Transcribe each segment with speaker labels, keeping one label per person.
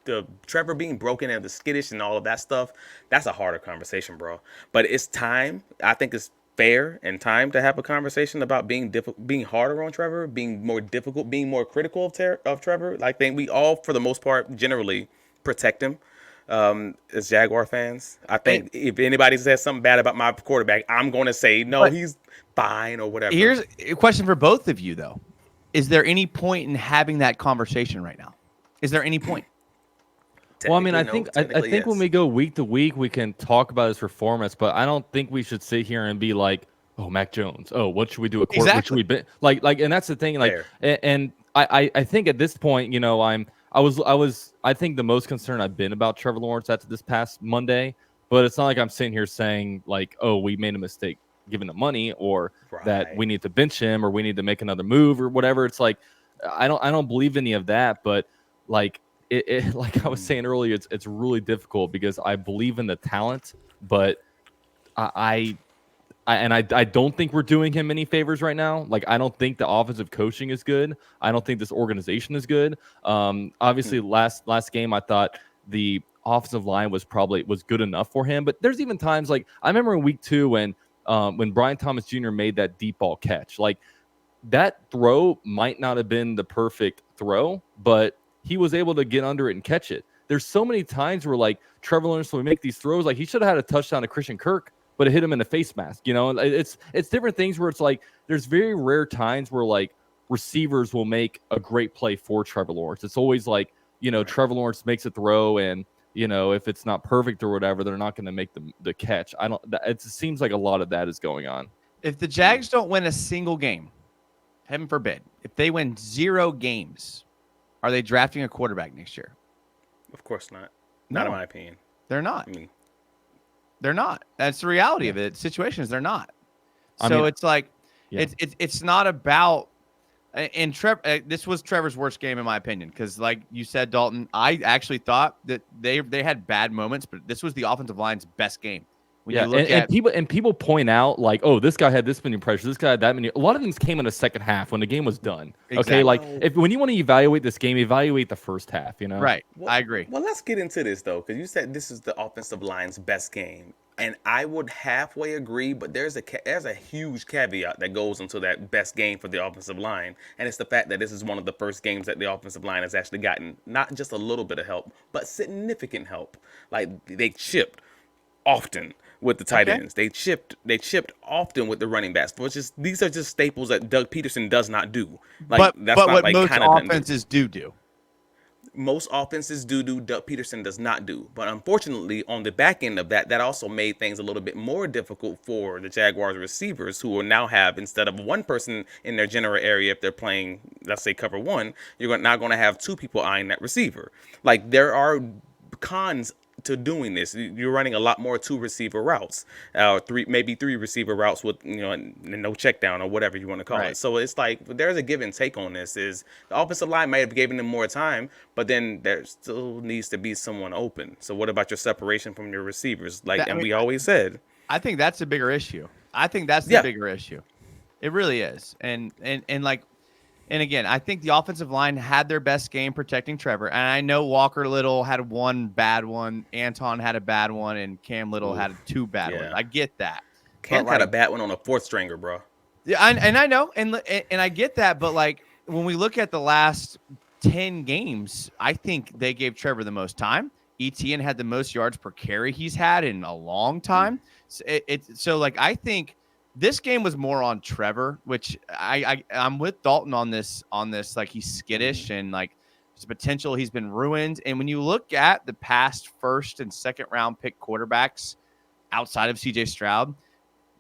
Speaker 1: the Trevor being broken and the skittish and all of that stuff, that's a harder conversation, bro. But it's time. I think it's fair and time to have a conversation about being harder on Trevor, being more difficult, being more critical of Trevor. I think we all, for the most part, generally protect him as Jaguar fans. I
Speaker 2: Hey,
Speaker 1: think if anybody says something bad about my quarterback, I'm going to say no,
Speaker 2: but
Speaker 1: he's fine or whatever.
Speaker 2: here's a question for both of you, though. Is there any point in having that conversation right now? Is there any point?
Speaker 3: Well, I mean,
Speaker 1: Technically, no.
Speaker 3: I
Speaker 1: Technically,
Speaker 3: think when
Speaker 1: yes.
Speaker 3: we go week to week, we can talk about his performance, but I don't think we should sit here and be like, "Oh, Mac Jones. Oh, what should we do at court? What should
Speaker 2: Exactly.
Speaker 3: we be and that's the thing.
Speaker 1: Fair.
Speaker 3: And I think at this point, I think the most concerned I've been about Trevor Lawrence after this past Monday, but it's not like I'm sitting here saying like, "Oh, we made a mistake giving him money," or that
Speaker 1: Right.
Speaker 3: we need to bench him, or we need to make another move, or whatever. It's like I don't believe any of that, but like like I was saying earlier, it's really difficult because I believe in the talent, but I, I don't think we're doing him any favors right now. Like I don't think the offensive coaching is good. I don't think this organization is good. Obviously last game I thought the offensive line was good enough for him, but there's even times like I remember in week 2 when Brian Thomas Jr. made that deep ball catch, like that throw might not have been the perfect throw, but he was able to get under it and catch it. There's so many times where like Trevor Lawrence will make these throws, like he should have had a touchdown to Christian Kirk, but it hit him in the face mask. And it's different things where it's like there's very rare times where like receivers will make a great play for Trevor Lawrence. It's always like
Speaker 1: Right.
Speaker 3: Trevor Lawrence makes a throw and if it's not perfect or whatever, they're not going to make the catch. I don't. It seems like a lot of that is going on.
Speaker 2: If the Jags don't win a single game, heaven forbid, if they win 0 games, are they drafting a quarterback next year?
Speaker 1: Of course not. Not in
Speaker 2: No,
Speaker 1: my opinion.
Speaker 2: they're not.
Speaker 1: I mean,
Speaker 2: They're not. That's the reality
Speaker 3: Yeah.
Speaker 2: of it. Situations, they're not.
Speaker 3: I
Speaker 2: So
Speaker 3: mean,
Speaker 2: it's like
Speaker 3: yeah.
Speaker 2: it's not about. And Trevor, this was Trevor's worst game in my opinion, because like you said, Dalton, I actually thought that they had bad moments, but this was the offensive line's best game. When
Speaker 3: Yeah,
Speaker 2: you look
Speaker 3: and
Speaker 2: at
Speaker 3: people point out like, oh, this guy had this many pressures, this guy had that many. A lot of things came in the second half when the game was done. Okay,
Speaker 2: exactly
Speaker 3: like
Speaker 1: well,
Speaker 3: if when you want to evaluate this game, evaluate the first half.
Speaker 2: right,
Speaker 1: well,
Speaker 2: I agree.
Speaker 1: well, let's get into this though, because you said this is the offensive line's best game, and I would halfway agree, but there's a huge caveat that goes into that best game for the offensive line, and it's the fact that this is one of the first games that the offensive line has actually gotten not just a little bit of help, but significant help. Like they chipped often with the tight
Speaker 2: Okay,
Speaker 1: ends. They chipped often with the running backs, which is these are just staples that Doug Peterson does not do. Like that's
Speaker 2: but
Speaker 1: not
Speaker 2: what
Speaker 1: like
Speaker 2: most
Speaker 1: kind of doesn't do.
Speaker 2: offenses do.
Speaker 1: Most offenses do. Doug Peterson does not do. But unfortunately, on the back end of that, that also made things a little bit more difficult for the Jaguars receivers, who will now have, instead of one person in their general area, if they're playing, let's say cover one, you're now going to have 2 people eyeing that receiver. Like there are cons to doing this. You're running a lot more 2 receiver routes, maybe 3 receiver routes with no check down or whatever you want to call
Speaker 2: Right.
Speaker 1: it. So it's like there's a give and take on this. Is the offensive line might have given them more time, but then there still needs to be someone open. So what about your separation from your receivers? Like,
Speaker 2: That, I
Speaker 1: and
Speaker 2: mean,
Speaker 1: we always said,
Speaker 2: I think that's a bigger issue. I think that's the
Speaker 1: yeah,
Speaker 2: bigger issue. It really is. And like and again, I think the offensive line had their best game protecting Trevor. And I know Walker Little had one bad one, Anton had a bad one, and Cam Little
Speaker 1: oof,
Speaker 2: had 2 bad ones.
Speaker 1: yeah.
Speaker 2: I get that. But
Speaker 1: Cam had a
Speaker 2: like
Speaker 1: bad one on a 4th stringer, bro.
Speaker 2: yeah, and I know and I get that, but like when we look at the last 10 games, I think they gave Trevor the most time. ETN had the most yards per carry he's had in a long time. So like I think this game was more on Trevor, which I'm with Dalton on this. Like he's skittish and like there's potential he's been ruined. And when you look at the past first and second round pick quarterbacks outside of CJ Stroud,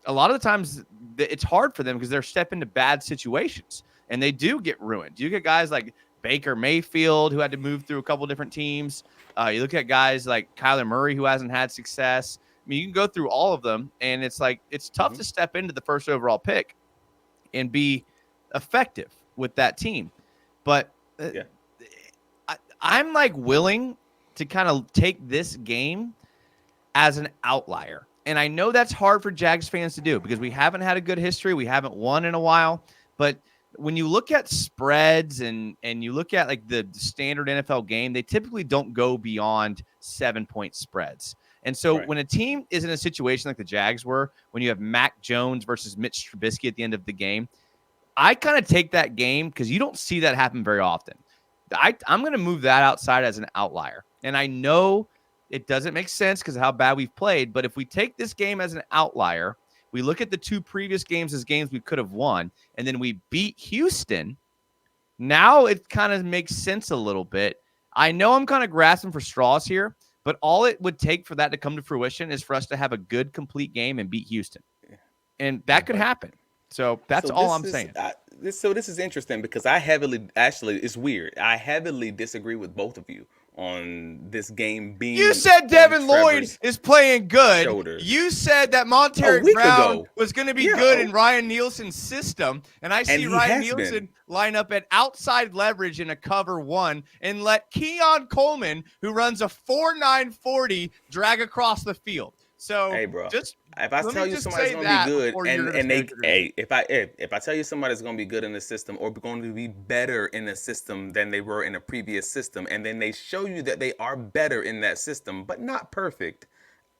Speaker 2: a lot of the times it's hard for them because they're stepping into bad situations and they do get ruined. You get guys like Baker Mayfield who had to move through a couple different teams. You look at guys like Kyler Murray who hasn't had success. I mean, you can go through all of them, and it's like it's tough to step into the first overall pick and be effective with that team. But
Speaker 1: Yeah.
Speaker 2: I'm like willing to kind of take this game as an outlier. And I know that's hard for Jags fans to do because we haven't had a good history. We haven't won in a while. But when you look at spreads and you look at like the standard NFL game, they typically don't go beyond 7-point spreads. And so
Speaker 1: Right.
Speaker 2: when a team is in a situation like the Jags were, when you have Mac Jones versus Mitch Trubisky at the end of the game, I kind of take that game because you don't see that happen very often. I'm going to move that outside as an outlier. And I know it doesn't make sense because of how bad we've played. But if we take this game as an outlier, we look at the 2 previous games as games we could have won, and then we beat Houston, now it kind of makes sense a little bit. I know I'm kind of grasping for straws here, but all it would take for that to come to fruition is for us to have a good, complete game and beat Houston. And that could happen. So that's all I'm saying.
Speaker 1: This is interesting because it's weird. I heavily disagree with both of you on this game being.
Speaker 2: You said Devin Lloyd
Speaker 1: Trevor's
Speaker 2: is playing good.
Speaker 1: shoulders.
Speaker 2: You said that Monterey
Speaker 1: week
Speaker 2: Brown
Speaker 1: ago.
Speaker 2: was going to be
Speaker 1: Yeah.
Speaker 2: good in Ryan Nielsen's system. And I see
Speaker 1: he
Speaker 2: Ryan
Speaker 1: has
Speaker 2: Nielsen
Speaker 1: been.
Speaker 2: line up at outside leverage in a cover 1 and let Keon Coleman, who runs a 4.9 40, drag across the field. So
Speaker 1: Hey, bro.
Speaker 2: just
Speaker 1: If I
Speaker 2: let
Speaker 1: tell
Speaker 2: me
Speaker 1: you
Speaker 2: just
Speaker 1: somebody's
Speaker 2: say
Speaker 1: gonna
Speaker 2: that
Speaker 1: be good,
Speaker 2: before you're
Speaker 1: and they,
Speaker 2: gonna
Speaker 1: hey, if I tell you somebody's gonna be good in the system or going to be better in the system than they were in a previous system, and then they show you that they are better in that system, but not perfect,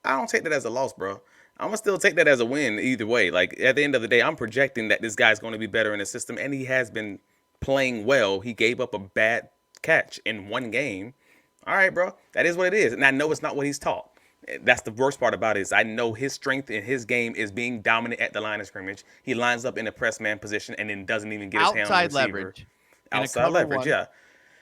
Speaker 1: I don't take that as a loss, bro. I'm gonna still take that as a win either way. Like at the end of the day, I'm projecting that this guy's going to be better in the system, and he has been playing well. He gave up a bad catch in one game. All right, bro, that is what it is, and I know it's not what he's taught. That's the worst part about it is I know his strength in his game is being dominant at the line of scrimmage. He lines up in a press man position and then doesn't even get his hand on the
Speaker 2: outside
Speaker 1: receiver.
Speaker 2: leverage.
Speaker 1: Outside leverage, yeah.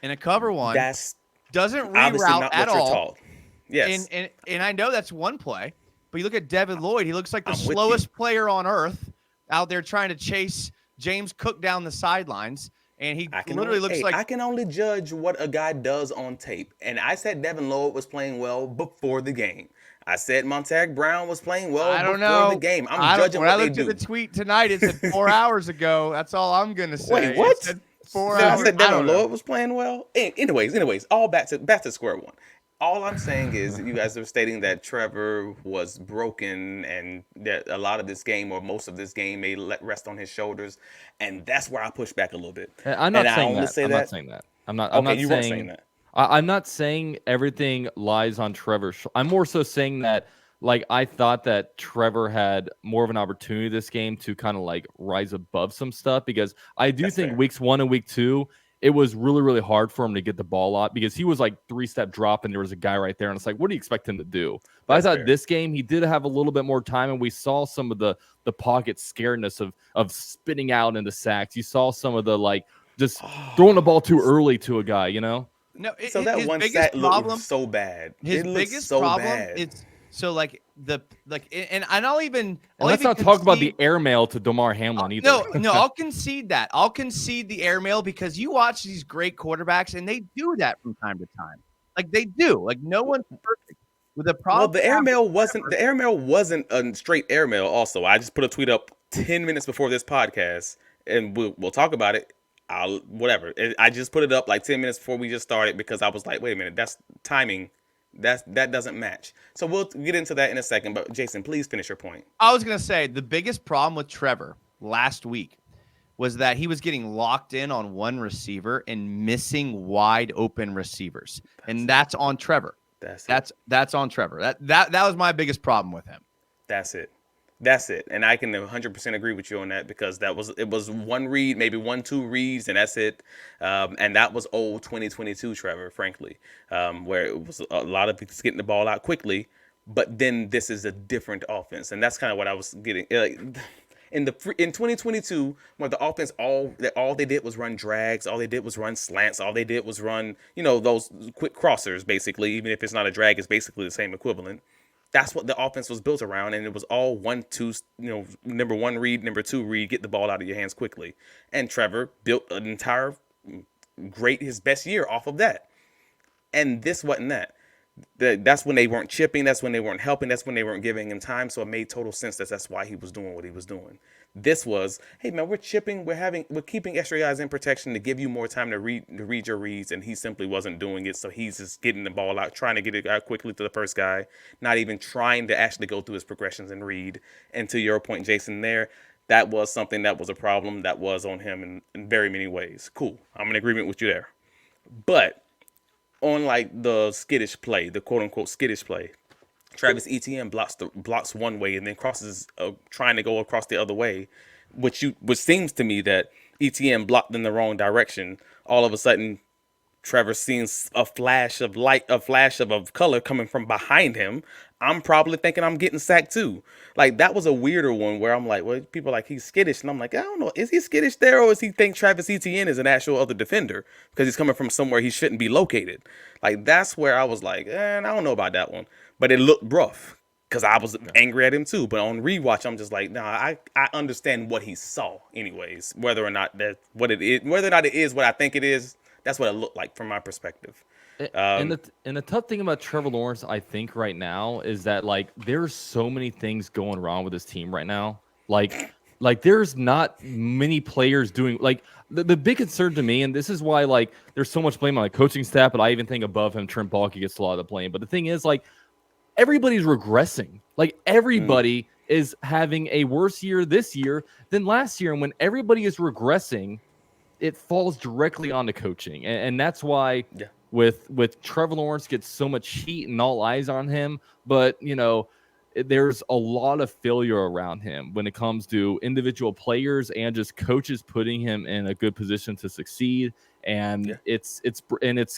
Speaker 2: In a cover 1.
Speaker 1: That's
Speaker 2: Doesn't
Speaker 1: obviously
Speaker 2: reroute
Speaker 1: not
Speaker 2: at
Speaker 1: what you're
Speaker 2: all.
Speaker 1: taught. Yes.
Speaker 2: And I know that's one play, but you look at Devin Lloyd, he looks like the
Speaker 1: I'm with
Speaker 2: slowest player on earth out there trying to chase James Cook down the sidelines. And he literally looks like
Speaker 1: I can only judge what a guy does on tape. And I said Devin Lloyd was playing well before the game. I said Montague Brown was playing well
Speaker 2: I don't
Speaker 1: before
Speaker 2: know.
Speaker 1: the game. I'm judging
Speaker 2: when
Speaker 1: what
Speaker 2: I
Speaker 1: they
Speaker 2: looked
Speaker 1: do.
Speaker 2: at the tweet tonight, it said 4 hours ago. That's all I'm gonna say.
Speaker 1: Wait, what?
Speaker 2: It said 4
Speaker 1: I
Speaker 2: hours.
Speaker 1: said
Speaker 2: I
Speaker 1: Devin
Speaker 2: don't know.
Speaker 1: Lloyd was playing well. Anyways, all back to square one. All I'm saying is you guys are stating that Trevor was broken and that a lot of this game or most of this game may rest on his shoulders, and that's where I push back a little bit.
Speaker 3: I'm not
Speaker 1: And I
Speaker 3: saying
Speaker 1: only
Speaker 3: that.
Speaker 1: say
Speaker 3: I'm
Speaker 1: that.
Speaker 3: not saying that. I'm not.
Speaker 1: Okay, you weren't saying that.
Speaker 3: I'm not saying everything lies on Trevor. I'm more so saying that, like, I thought that Trevor had more of an opportunity this game to kind of like rise above some stuff because I do
Speaker 1: That's
Speaker 3: think
Speaker 1: fair.
Speaker 3: weeks 1 and week 2, it was really, really hard for him to get the ball out because he was like 3-step drop and there was a guy right there. And it's like, what do you expect him to do? But
Speaker 1: That's
Speaker 3: I thought
Speaker 1: fair.
Speaker 3: this game, he did have a little bit more time and we saw some of the pocket scaredness of spitting out into sacks. You saw some of the like just throwing the ball too early to a guy, you know?
Speaker 2: No,
Speaker 1: So that
Speaker 2: his
Speaker 1: one
Speaker 2: biggest
Speaker 1: sack
Speaker 2: problem,
Speaker 1: looked so bad.
Speaker 2: his
Speaker 1: It looked
Speaker 2: biggest
Speaker 1: so
Speaker 2: problem,
Speaker 1: bad.
Speaker 2: it's so like and I'll even
Speaker 3: And
Speaker 2: I'll
Speaker 3: let's
Speaker 2: even
Speaker 3: not talk about the
Speaker 2: concede-
Speaker 3: airmail to Damar Hamlin either.
Speaker 2: No, I'll concede that. I'll concede the airmail because you watch these great quarterbacks and they do that from time to time. Like they do. Like no one's perfect. With the problem,
Speaker 1: Well, the airmail wasn't a straight airmail. Also, I just put a tweet up 10 minutes before this podcast, and we'll talk about it. I just put it up like 10 minutes before we just started because I was like, wait a minute, that's timing. That doesn't match. So we'll get into that in a second. But Jason, please finish your point.
Speaker 2: I was gonna say the biggest problem with Trevor last week was that he was getting locked in on one receiver and missing wide open receivers, and that's on Trevor. That's on Trevor. That was my biggest problem with him.
Speaker 1: That's it. And I can 100% agree with you on that because it was one read, maybe 1-2 reads, and that's it. And that was old 2022 Trevor, frankly, where it was a lot of people getting the ball out quickly. But then this is a different offense, and that's kind of what I was getting. In 2022, where the offense all they did was run drags, all they did was run slants, all they did was run those quick crossers basically. Even if it's not a drag, it's basically the same equivalent. That's what the offense was built around, and it was all 1-2, number 1 read, number 2 read, get the ball out of your hands quickly. And Trevor built an entire his best year off of that. And this wasn't that. That's when they weren't chipping. That's when they weren't helping. That's when they weren't giving him time. So it made total sense that's why he was doing what he was doing. This was, hey man, we're chipping. We're keeping extra guys in protection to give you more time to read your reads, and he simply wasn't doing it. So he's just getting the ball out, trying to get it out quickly to the first guy, not even trying to actually go through his progressions and read. And to your point, Jason, there, That was something that was a problem that was on him in very many ways. Cool. I'm in agreement with you there. But on like the skittish play, the quote unquote skittish play, Travis Etienne blocks one way and then crosses trying to go across the other way, which seems to me that Etienne blocked in the wrong direction. All of a sudden, Trevor sees a flash of light, a flash of color coming from behind him. I'm probably thinking I'm getting sacked too. Like that was a weirder one where I'm like, well, people are like he's skittish, and I'm like, I don't know, is he skittish there, or is he think Travis Etienne is an actual other defender because he's coming from somewhere he shouldn't be located? Like that's where I was like, I don't know about that one, but it looked rough because I was angry at him too. But on rewatch, I'm just like, nah, I understand what he saw, anyways. Whether or not that what it is, whether or not it is what I think it is, that's what it looked like from my perspective.
Speaker 3: And the tough thing about Trevor Lawrence, I think, right now is that like there's so many things going wrong with this team right now. Like there's not many players doing like the big concern to me, and this is why like there's so much blame on the coaching staff, but I even think above him, Trent Baalke gets a lot of the blame. But the thing is, like everybody's regressing. Like everybody is having a worse year this year than last year, and when everybody is regressing, it falls directly on the coaching, and that's why with Trevor Lawrence gets so much heat and all eyes on him. But there's a lot of failure around him when it comes to individual players and just coaches putting him in a good position to succeed. And it's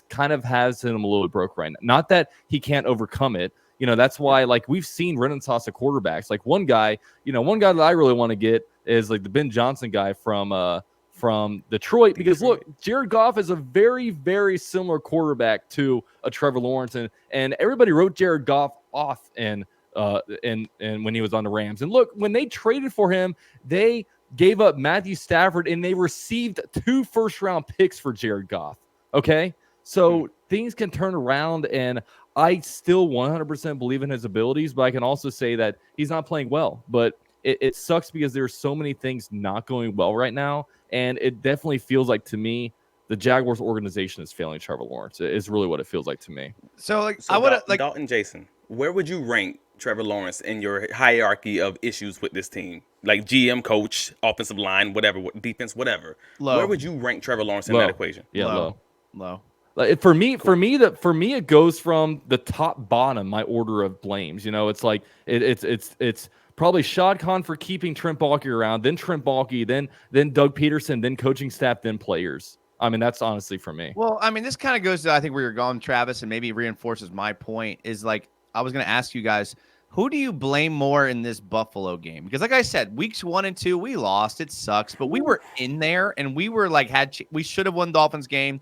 Speaker 3: kind of has him a little broke right now. Not that he can't overcome it. That's why like we've seen renaissance of quarterbacks. Like one guy that I really want to get is like the Ben Johnson guy from Detroit, because look, Jared Goff is a very, very similar quarterback to a Trevor Lawrence, and everybody wrote Jared Goff off and when he was on the Rams. And look, when they traded for him, they gave up Matthew Stafford and they received 2 first-round picks for Jared Goff. Okay, so things can turn around, and I still 100% believe in his abilities, but I can also say that he's not playing well. But it sucks because there's so many things not going well right now. And it definitely feels like to me, the Jaguars organization is failing Trevor Lawrence. It's really what it feels like to me.
Speaker 2: So I would like
Speaker 1: Dalton Jason, where would you rank Trevor Lawrence in your hierarchy of issues with this team? Like GM, coach, offensive line, whatever, defense, whatever.
Speaker 2: Low.
Speaker 1: Where would you rank Trevor Lawrence in that equation?
Speaker 3: Yeah,
Speaker 2: low.
Speaker 3: Like for me, it goes from the top bottom. My order of blames. It's like it's probably Shad Khan for keeping Trent Baalke around, then Trent Baalke, then Doug Peterson, then coaching staff, then players. I mean, that's honestly for me.
Speaker 2: Well, I mean, this kind of goes to I think where you're going, Travis, and maybe reinforces my point. Is like I was going to ask you guys, who do you blame more in this Buffalo game? Because like I said, weeks 1 and 2 we lost. It sucks, but we were in there and we were like we should have won Dolphins game.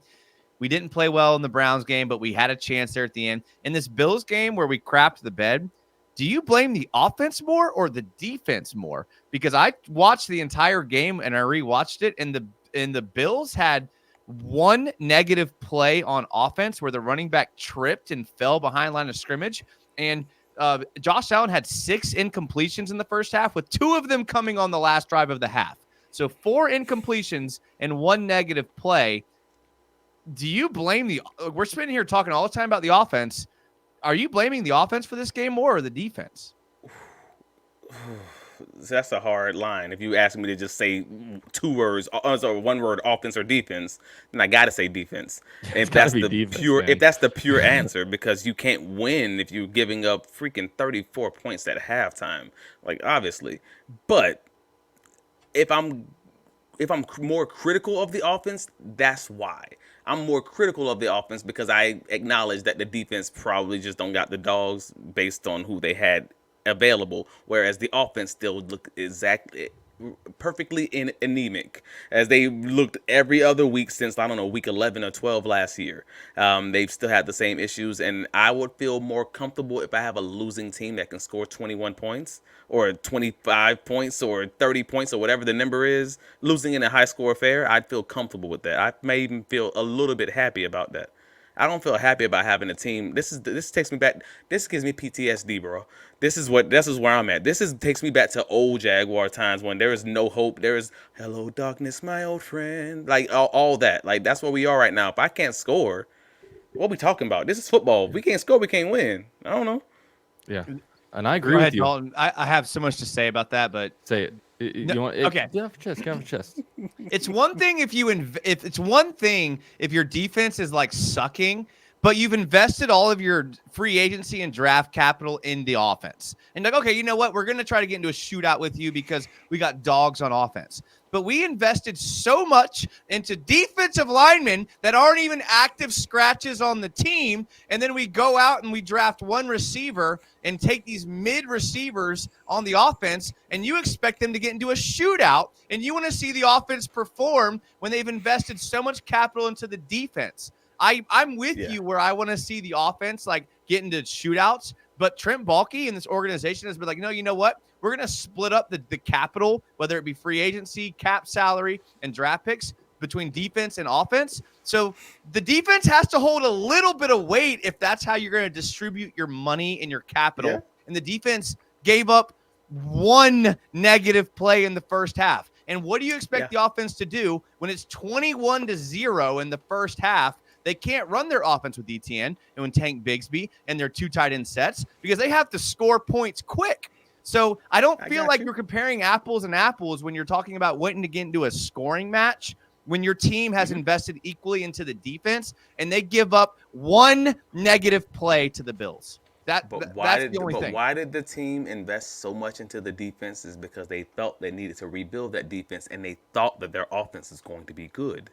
Speaker 2: We didn't play well in the Browns game, but we had a chance there at the end. In this Bills game where we crapped the bed, do you blame the offense more or the defense more? Because I watched the entire game and I rewatched it, and the Bills had one negative play on offense where the running back tripped and fell behind line of scrimmage, and Josh Allen had 6 incompletions in the first half, with 2 of them coming on the last drive of the half. So 4 incompletions and 1 negative play. Do you blame we're spending here talking all the time about the offense. Are you blaming the offense for this game more or the defense?
Speaker 1: That's a hard line. If you ask me to just say 2 words, or 1 word, offense or defense, then I gotta say defense. If that's the pure answer, because you can't win if you're giving up freaking 34 points at halftime, like obviously. But if I'm more critical of the offense, that's why. I'm more critical of the offense because I acknowledge that the defense probably just don't got the dogs based on who they had available, whereas the offense still looked exactly perfectly anemic as they looked every other week since, I don't know, week 11 or 12 last year. They've still had the same issues, and I would feel more comfortable if I have a losing team that can score 21 points or 25 points or 30 points or whatever the number is, losing in a high score affair. I'd feel comfortable with that. I may even feel a little bit happy about that. I don't feel happy about having a team. This takes me back. This gives me PTSD, bro. This is where I'm at. Takes me back to old Jaguar times when there is no hope. There is hello darkness, my old friend. Like all that. Like that's where we are right now. If I can't score, what are we talking about? This is football. If we can't score, we can't win. I don't know.
Speaker 3: Yeah, and I agree with you.
Speaker 2: Dalton. I have so much to say about that, but
Speaker 3: say it. You want
Speaker 2: okay.
Speaker 3: Get off your chest. Get off your chest.
Speaker 2: It's one thing if it's one thing if your defense is like sucking, but you've invested all of your free agency and draft capital in the offense. And like, okay, you know what? We're going to try to get into a shootout with you because we got dogs on offense. But we invested so much into defensive linemen that aren't even active scratches on the team. And then we go out and we draft one receiver and take these mid receivers on the offense, and you expect them to get into a shootout, and you want to see the offense perform when they've invested so much capital into the defense. I'm with you where I want to see the offense like get into shootouts, but Trent Baalke and this organization has been like, no, you know what? We're going to split up the capital, whether it be free agency, cap salary, and draft picks between defense and offense. So the defense has to hold a little bit of weight if that's how you're going to distribute your money and your capital. Yeah. And the defense gave up one negative play in the first half. And what do you expect the offense to do when it's 21-0 in the first half? They can't run their offense with ETN and with Tank Bigsby and their two tight end sets because they have to score points quick. So I don't feel like you're comparing apples and apples when you're talking about wanting to get into a scoring match when your team has invested equally into the defense and they give up one negative play to the Bills. That's the only thing.
Speaker 1: Why did the team invest so much into the defense? Is because they felt they needed to rebuild that defense and they thought that their offense is going to be good.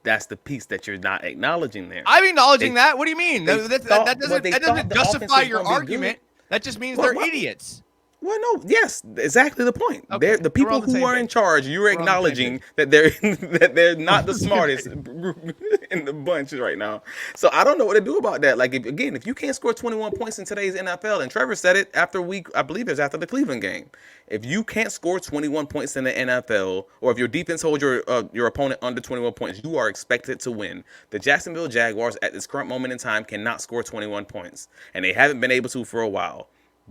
Speaker 1: That's the piece that you're not acknowledging there.
Speaker 2: I'm acknowledging that. What do you mean? That doesn't justify your argument. That just means they're idiots.
Speaker 1: Well, no, yes, exactly the point. Okay, the people who are in charge, you're acknowledging that they're not the smartest in the bunch right now. So I don't know what to do about that. Like, if you can't score 21 points in today's NFL, and Trevor said it after I believe it was after the Cleveland game. If you can't score 21 points in the NFL, or if your defense holds your opponent under 21 points, you are expected to win. The Jacksonville Jaguars at this current moment in time cannot score 21 points, and they haven't been able to for a while.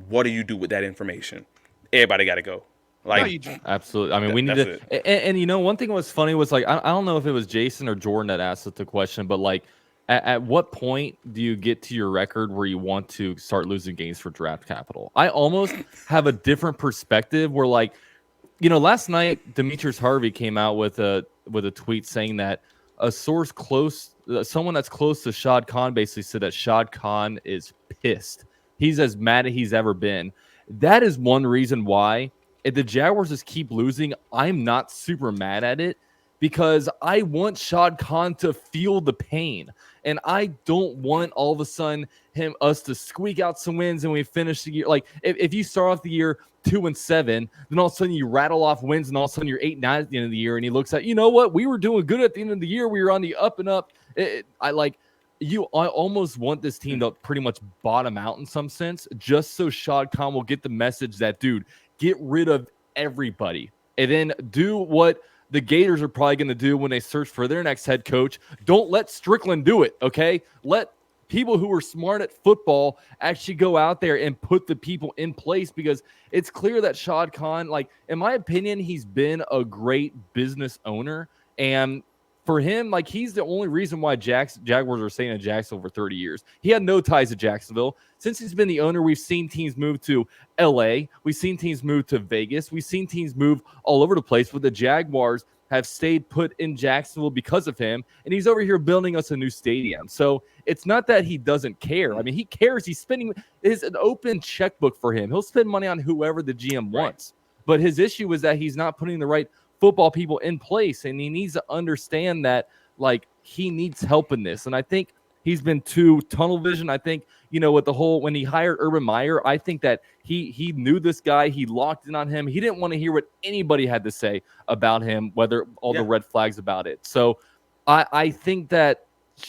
Speaker 1: What do you do with that information? Everybody got to go. Like,
Speaker 3: absolutely. I mean, we need to. And you know, one thing that was funny was like, I don't know if it was Jason or Jordan that asked us the question, but like, at what point do you get to your record where you want to start losing games for draft capital? I almost have a different perspective where, like, you know, last night Demetrius Harvey came out with a tweet saying that a source someone that's close to Shad Khan basically said that Shad Khan is pissed. He's as mad as he's ever been. That is one reason why if the Jaguars just keep losing, I'm not super mad at it because I want Shad Khan to feel the pain. And I don't want all of a sudden us to squeak out some wins and we finish the year. Like if you start off the year 2-7, then all of a sudden you rattle off wins and all of a sudden you're 8-9 at the end of the year. And he looks at, you know what? We were doing good at the end of the year. We were on the up and up. I almost want this team to pretty much bottom out in some sense, just so Shad Khan will get the message that, dude, get rid of everybody and then do what the Gators are probably going to do when they search for their next head coach. Don't let Strickland do it, okay? Let people who are smart at football actually go out there and put the people in place because it's clear that Shad Khan, like, in my opinion, he's been a great business owner. And for him, like, he's the only reason why Jaguars are staying in Jacksonville for 30 years. He had no ties to Jacksonville. Since he's been the owner, we've seen teams move to L.A. We've seen teams move to Vegas. We've seen teams move all over the place, but the Jaguars have stayed put in Jacksonville because of him, and he's over here building us a new stadium. So it's not that he doesn't care. I mean, he cares. He's spending – it's an open checkbook for him. He'll spend money on whoever the GM wants. But his issue is that he's not putting the right – football people in place, and he needs to understand that, like, he needs help in this. And I think he's been too tunnel vision. I think, you know, with the whole when he hired Urban Meyer, I think that he knew this guy, he locked in on him. He didn't want to hear what anybody had to say about him, whether all the red flags about it. So I think that,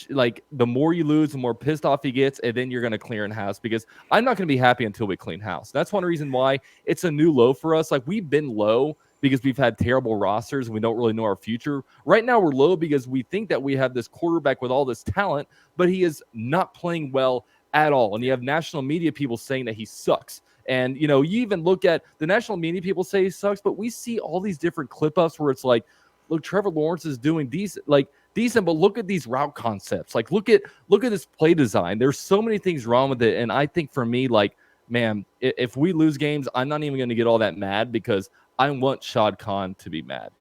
Speaker 3: like, the more you lose, the more pissed off he gets, and then you're going to clear in house, because I'm not going to be happy until we clean house. That's one reason why it's a new low for us. Like, we've been low because we've had terrible rosters and we don't really know our future. Right now we're low because we think that we have this quarterback with all this talent, but he is not playing well at all. And you have national media people saying that he sucks. And, you know, you even look at the national media people say he sucks, but we see all these different clip ups where it's like, look, Trevor Lawrence is doing decent, but look at these route concepts. Like, look at this play design. There's so many things wrong with it. And I think for me, like, man, if we lose games, I'm not even going to get all that mad because I want Shad Khan to be mad.